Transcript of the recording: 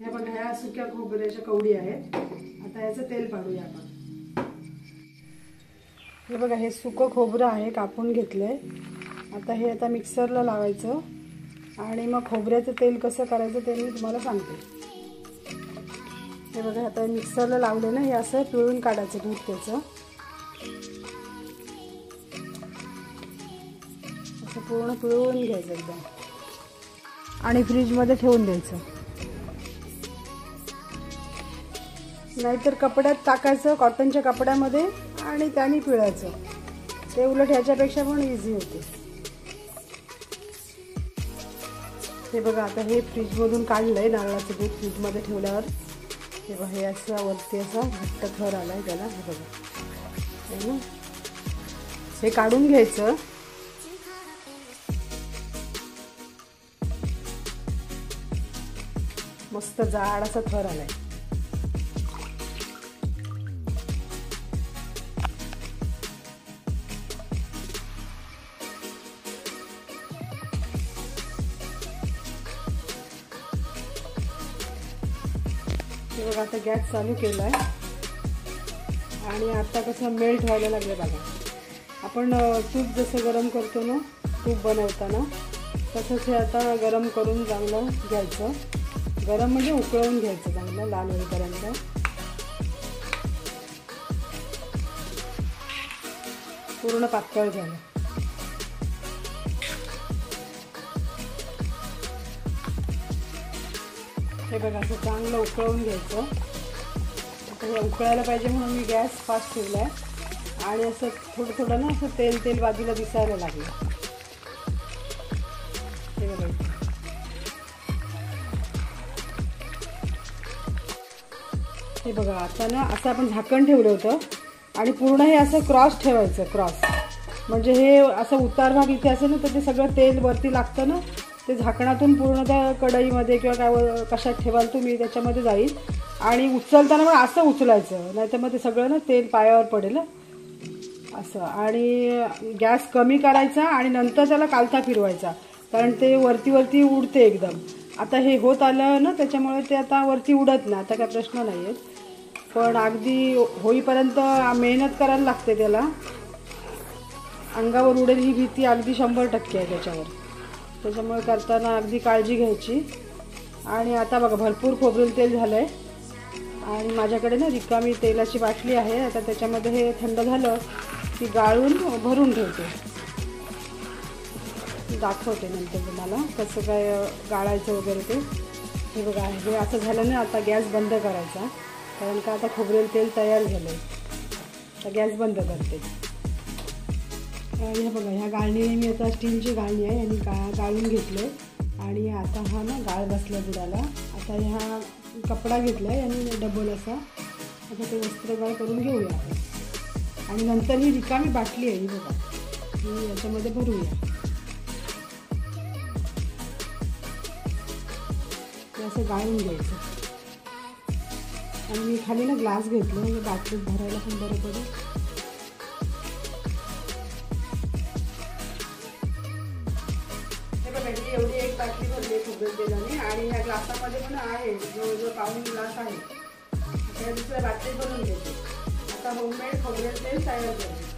हे बघा ह्या सुक्या खोबऱ्याच्या कवडी आहेत. आता याचं तेल पाडूया आपण. हे बघा हे सुकं खोबरं आहे, कापून घेतलंय. आता हे आता मिक्सरला लावायचं आणि मग खोबऱ्याचं तेल कसं करायचं ते मी तुम्हाला सांगते. हे बघा आता मिक्सरला लावलं ना, हे असं पिळून काढायचं दूध त्याचं. असं पूर्ण पिळून घ्यायचं एकदम आणि फ्रीजमध्ये ठेवून द्यायचं. नाहीतर कपड्यात टाकायचं, कॉटनच्या कपड्यामध्ये, आणि त्याने पिळायचं. ते उलट ह्याच्यापेक्षा पण इझी होते. हे बघा आता हे फ्रीजमधून काढलंय नारळाचं दूध. फ्रीजमध्ये ठेवल्यावर हे बघा हे असं वरती असा घट्ट थर आलाय त्याला. हे बघा हे काढून घ्यायचं. मस्त जाड असा थर आलाय. हे बघा आता गॅस चालू केलाय आणि आता कसं मेल्ट व्हायला लागले बघा. आपण तूप जसं गरम करतो ना, तूप बनवताना तसंच हे आता गरम करून चांगलं घ्यायचं. गरम म्हणजे उकळवून घ्यायचं चांगलं लाल होईपर्यंत. पूर्ण पातळ झालं. हे बघा असं चांगलं उकळवून घ्यायचं. आता हे उकळायला पाहिजे म्हणून मी गॅस फास्ट ठेवलाय आणि असं थोडं थोडं ना असं तेल तेल बाजूला दिसायला लागलं. हे बघा हे बघा आता ना असं आपण झाकण ठेवलं होतं आणि पूर्ण हे असं क्रॉस ठेवायचं. क्रॉस म्हणजे हे असं उतार भाग इथे असेल ना तर ते सगळं तेल वरती लागतं ना, ते झाकणातून पूर्ण त्या कढईमध्ये किंवा काय कशात ठेवाल तुम्ही त्याच्यामध्ये जाईल. आणि उचलताना मग असं उचलायचं, नाही तर मग ते सगळं ना तेल पायावर पडेल असं. आणि गॅस कमी करायचा आणि नंतर त्याला कालथा फिरवायचा, कारण ते वरती वरती उडते एकदम. आता हे होत आलं ना त्याच्यामुळे ते आता वरती उडत नाही. आता काय प्रश्न नाही आहे, पण अगदी होईपर्यंत मेहनत करायला लागते त्याला. अंगावर उडेल ही भीती अगदी 100% आहे त्याच्यावर. त्याच्यामुळे करताना अगदी काळजी घ्यायची. आणि आता बघा भरपूर खोबरेल तेल झालं आहे आणि माझ्याकडे ना रिकामी तेलाची बाटली आहे. आता त्याच्यामध्ये हे थंड झालं की गाळून भरून ठेवते. दाखवते नंतर तुम्हाला कसं काय गाळायचं वगैरे ते. हे बघा हे असं झालं ना, आता गॅस बंद करायचा, कारण का आता खोबरेल तेल तयार झालं आहे. आता गॅस बंद करते. हे बघा ह्या गाळणीने मी आता स्टीलची गाळणी आहे आणि गाळून घेतलं आणि आता हा ना गाळ बसला बुडाला. आता ह्या कपडा घेतला आहे आणि डबल असा. आता ते वस्त्रगाळ करून घेऊया आणि नंतर ही रिकामी बाटली आहे ही बघा, ही याच्यामध्ये भरूया. ते असं गाळून घ्यायचं आणि मी खाली ना ग्लास घेतलं म्हणजे बाटलीत भरायला पण बरं पडेल. एवढी एक बाटली भरली खोबरेल तेलाने आणि ह्या ग्लासामध्ये पण आहे जवळजवळ पाऊण ग्लास आहे. त्या दुसऱ्या बाटलीत भरून घेते. आता होममेड खोबरेल तेल तयार करते.